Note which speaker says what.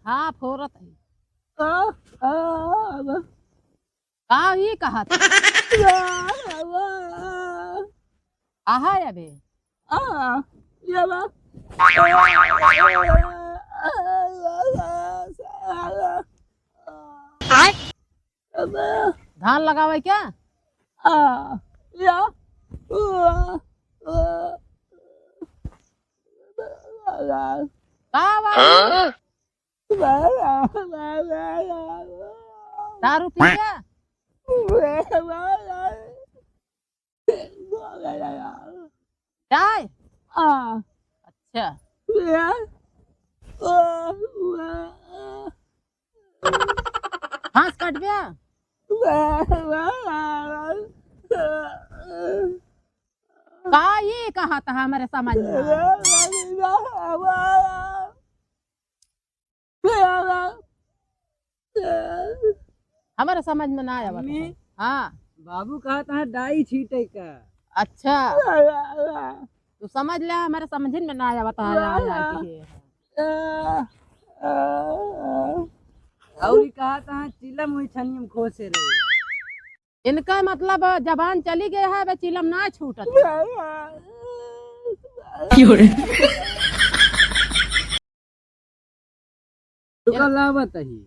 Speaker 1: हाँ फोरत है।
Speaker 2: आ, आ,
Speaker 1: का ये कहा था आहा अबे धान लगावे क्या का आवाज दारू पी क्या चाय अच्छा घास काट गया का ये कहा था हमारे समझ में ना आया। हमारे समझ में ना आया
Speaker 2: मम्मी?
Speaker 1: हाँ
Speaker 2: बाबू कहा था डाई छीटे का।
Speaker 1: अच्छा तू समझ ले हमारे समझ में ना आया बताया
Speaker 2: और कहा था चिलम हुई छनियम खोसे रहे।
Speaker 1: इनका मतलब जबान चली गया है वे चिलम ना छूटत
Speaker 2: तो लावत ही